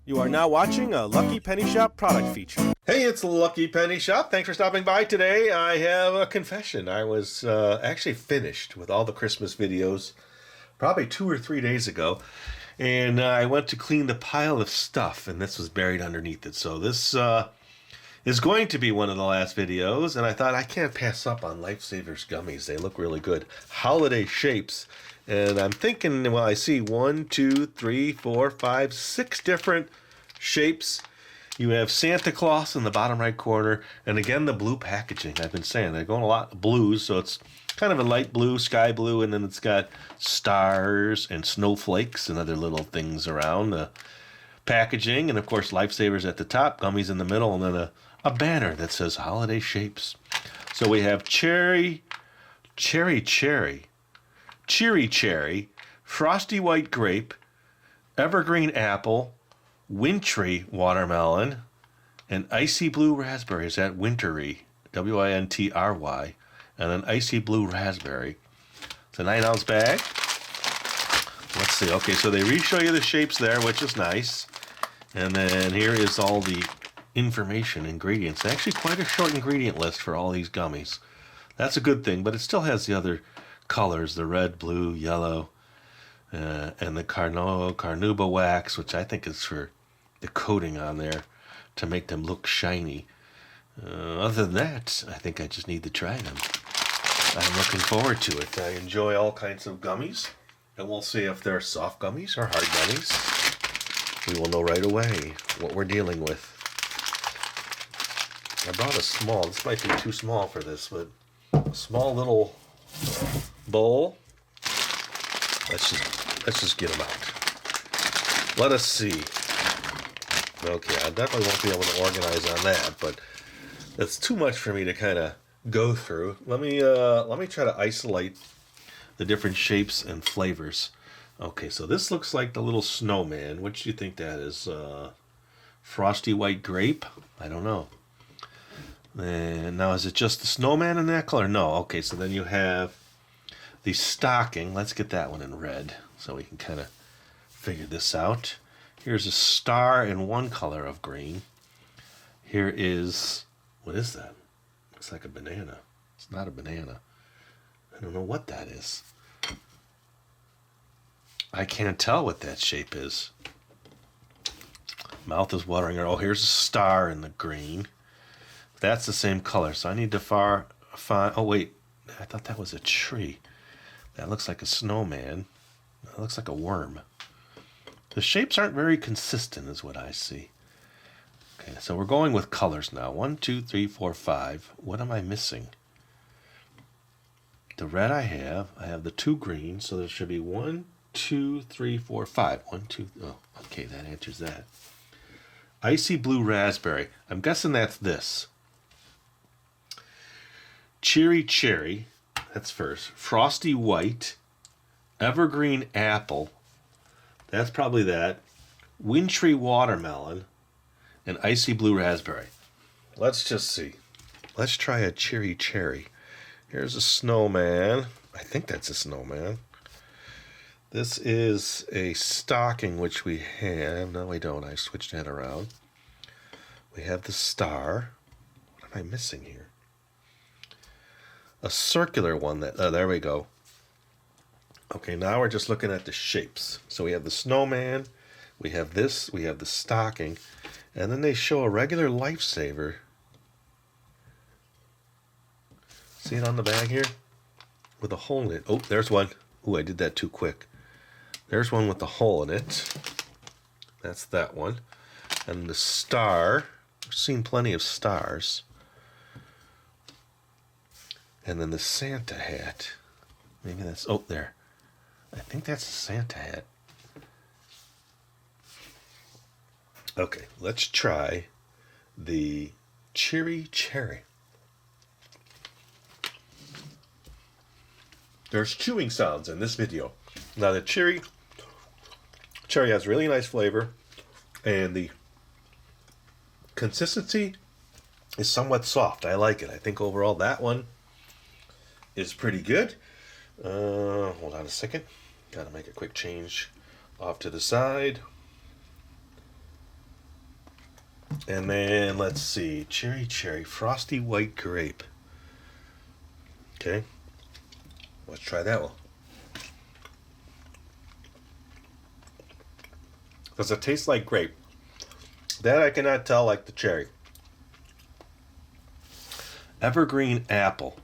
You are now watching a Lucky Penny Shop product feature. Hey, it's Lucky Penny Shop. Thanks for stopping by today. I have a confession. I was actually finished with all the Christmas videos probably 2 or 3 days ago. And I went to clean the pile of stuff, and this was buried underneath it. So this is going to be one of the last videos, and I thought I can't pass up on Lifesavers gummies. They look really good. Holiday shapes. And I'm thinking, well, I see 1, 2, 3, 4, 5, 6 different shapes. You have Santa Claus in the bottom right corner, and again the blue packaging. I've been saying they're going a lot of blues, so it's kind of a light blue, sky blue, and then it's got stars and snowflakes and other little things around the packaging, and of course Lifesavers at the top, gummies in the middle, and then a banner that says holiday shapes. So we have cherry, frosty white grape, evergreen apple, wintry watermelon, and icy blue raspberry. Is that wintry? W-I-N-T-R-Y. And an icy blue raspberry. It's a 9-ounce bag. Let's see. Okay, so they re-show you the shapes there, which is nice. And then here is all the information, ingredients. Actually, quite a short ingredient list for all these gummies. That's a good thing, but it still has the other colors, the red, blue, yellow, and the carnauba wax, which I think is for the coating on there to make them look shiny. Other than that, I think I just need to try them. I'm looking forward to it. I enjoy all kinds of gummies, and we'll see if they're soft gummies or hard gummies. We will know right away what we're dealing with. I brought a small, this might be too small for this, but a small little bowl. Let's just get them out. Let us see. Okay, I definitely won't be able to organize on that, but it's too much for me to kind of go through. Let me try to isolate the different shapes and flavors. Okay, so this looks like the little snowman. Which do you think that is? Frosty white grape? I don't know. And now, is it just the snowman in that color? No. Okay, so then you have the stocking. Let's get that one in red so we can kind of figure this out. Here's a star in one color of green. Here is, what is that? Looks like a banana. It's not a banana. I don't know what that is. I can't tell what that shape is. Mouth is watering. Oh, here's a star in the green. That's the same color, so I need to find. Oh wait, I thought that was a tree. That looks like a snowman. That looks like a worm. The shapes aren't very consistent, is what I see. Okay, so we're going with colors now. 1, 2, 3, 4, 5. What am I missing? The red I have the 2 greens, so there should be 1, 2, 3, 4, 5. 1, 2. Oh, okay, that answers that. Icy blue raspberry. I'm guessing that's this. Cherry, that's first. Frosty white, evergreen apple, that's probably that. Wintry watermelon, and icy blue raspberry. Let's just see. Let's try a cherry. Here's a snowman. I think that's a snowman. This is a stocking, which we have. No, we don't. I switched that around. We have the star. What am I missing here? A circular one that, there we go. Okay, now we're just looking at the shapes. So we have the snowman, we have this, we have the stocking, and then they show a regular Lifesaver. See it on the bag here? With a hole in it. Oh, there's one. Oh, I did that too quick. There's one with the hole in it. That's that one. And the star, I've seen plenty of stars. And then the Santa hat. Maybe that's, oh, there. I think that's a Santa hat. Okay, let's try the cherry. There's chewing sounds in this video. Now the cherry has really nice flavor, and the consistency is somewhat soft. I like it. I think overall that one is pretty good. Hold on a second. Gotta make a quick change off to the side. And then let's see, cherry, frosty white grape. Okay, let's try that one. Does it taste like grape? That I cannot tell like the cherry. Evergreen apple.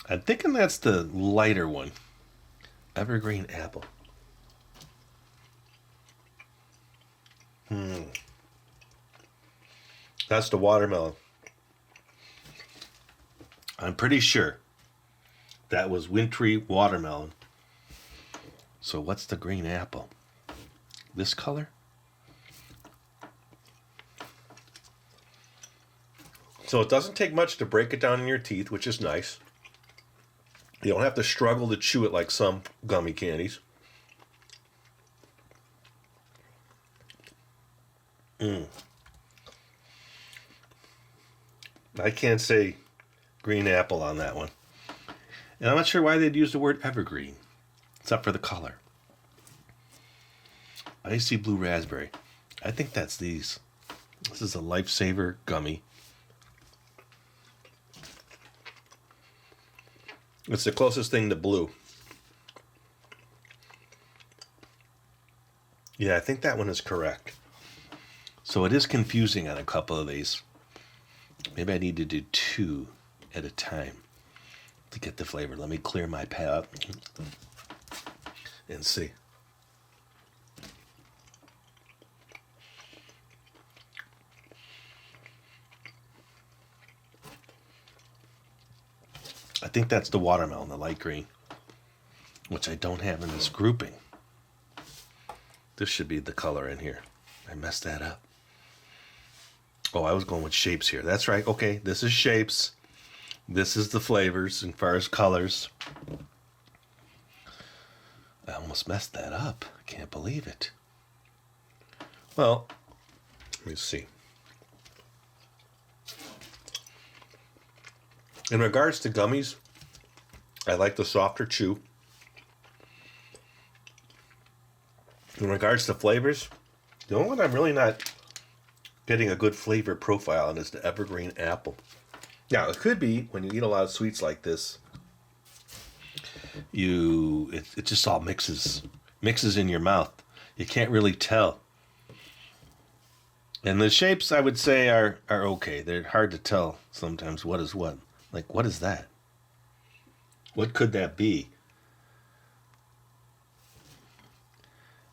I'm thinking that's the lighter one. Evergreen apple. That's the watermelon. I'm pretty sure that was wintry watermelon. So what's the green apple? This color? So it doesn't take much to break it down in your teeth, which is nice. You don't have to struggle to chew it like some gummy candies. I can't say green apple on that one. And I'm not sure why they'd use the word evergreen, except for the color. Icy blue raspberry. I think that's these. This is a Lifesaver gummy. It's the closest thing to blue. Yeah, I think that one is correct. So it is confusing on a couple of these. Maybe I need to do 2 at a time to get the flavor. Let me clear my palate and see. I think that's the watermelon, the light green, which I don't have in this grouping. This should be the color in here. I messed that up. Oh, I was going with shapes here. That's right. Okay, this is shapes. This is the flavors as far as colors. I almost messed that up. I can't believe it. Well, let me see. In regards to gummies, I like the softer chew. In regards to flavors, the only one I'm really not getting a good flavor profile on is the evergreen apple. Now, it could be when you eat a lot of sweets like this, it just all mixes in your mouth. You can't really tell. And the shapes, I would say, are okay. They're hard to tell sometimes what is what. Like, what is that? What could that be?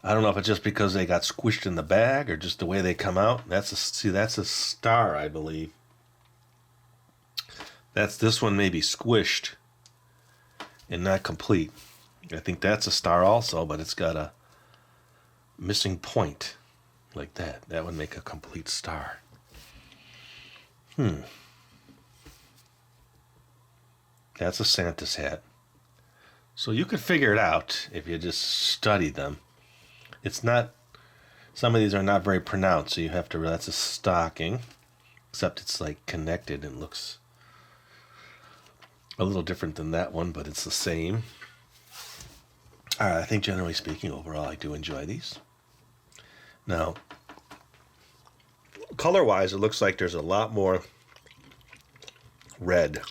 I don't know if it's just because they got squished in the bag or just the way they come out. That's a star, I believe. This one may be squished and not complete. I think that's a star also, but it's got a missing point like that. That would make a complete star. That's a Santa's hat. So you could figure it out if you just study them. It's not, some of these are not very pronounced, so you have to, that's a stocking, except it's like connected and looks a little different than that one, but it's the same. All right, I think generally speaking, overall, I do enjoy these. Now, color-wise, it looks like there's a lot more red.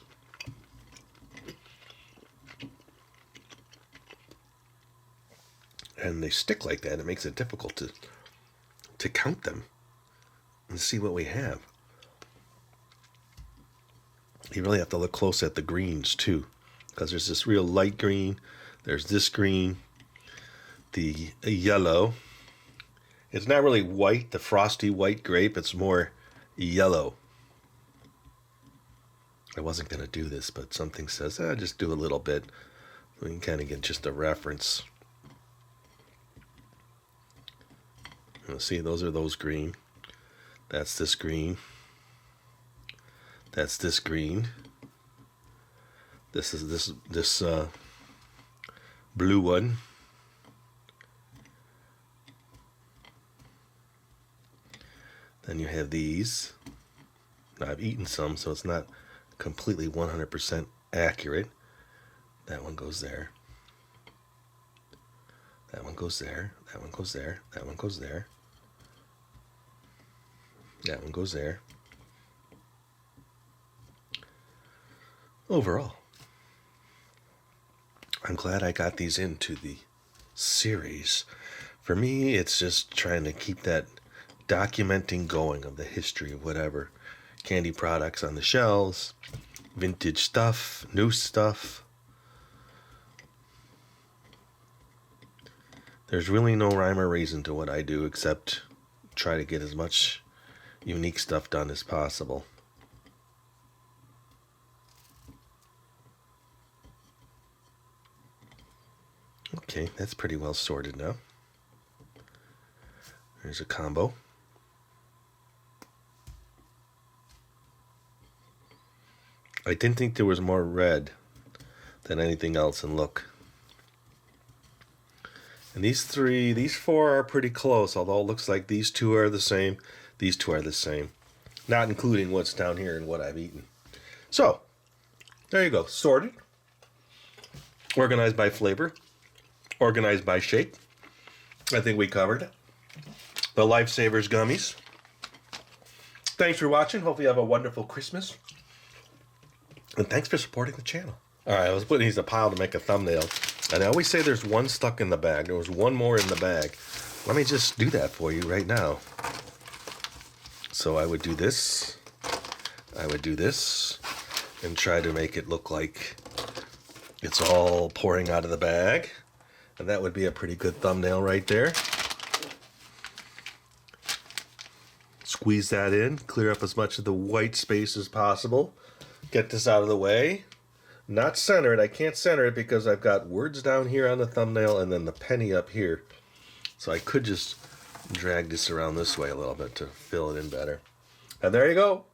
And they stick like that. It makes it difficult to count them and see what we have. You really have to look close at the greens too, because there's this real light green. There's this green, the yellow. It's not really white, the frosty white grape. It's more yellow. I wasn't going to do this, but something says, just do a little bit. We can kind of get just a reference. See, those are those green. That's this green. That's this green. This is this blue one. Then you have these. Now I've eaten some, so it's not completely 100% accurate. That one goes there. That one goes there. That one goes there. That one goes there. That one goes there. Overall, I'm glad I got these into the series. For me, it's just trying to keep that documenting going of the history of whatever candy products on the shelves, vintage stuff, new stuff. There's really no rhyme or reason to what I do except try to get as much unique stuff done as possible. Okay, that's pretty well sorted now. There's a combo. I didn't think there was more red than anything else, and look. And these four are pretty close, although it looks like these two are the same. These two are the same. Not including what's down here and what I've eaten. So, there you go. Sorted. Organized by flavor. Organized by shape. I think we covered it. The Lifesavers Gummies. Thanks for watching. Hope you have a wonderful Christmas. And thanks for supporting the channel. Alright, I was putting these in a pile to make a thumbnail. And I always say there's one stuck in the bag. There was one more in the bag. Let me just do that for you right now. So I would do this. I would do this. And try to make it look like it's all pouring out of the bag. And that would be a pretty good thumbnail right there. Squeeze that in. Clear up as much of the white space as possible. Get this out of the way. Not center it. I can't center it because I've got words down here on the thumbnail and then the penny up here. So I could just drag this around this way a little bit to fill it in better. And there you go.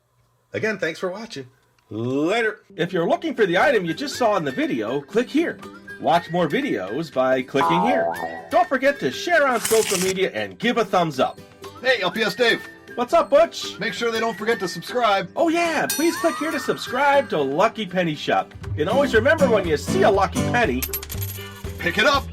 Again, thanks for watching. Later. If you're looking for the item you just saw in the video, click here. Watch more videos by clicking here. Don't forget to share on social media and give a thumbs up. Hey, LPS Dave. What's up, Butch? Make sure they don't forget to subscribe. Oh yeah, please click here to subscribe to Lucky Penny Shop. And always remember, when you see a lucky penny, Pick it up.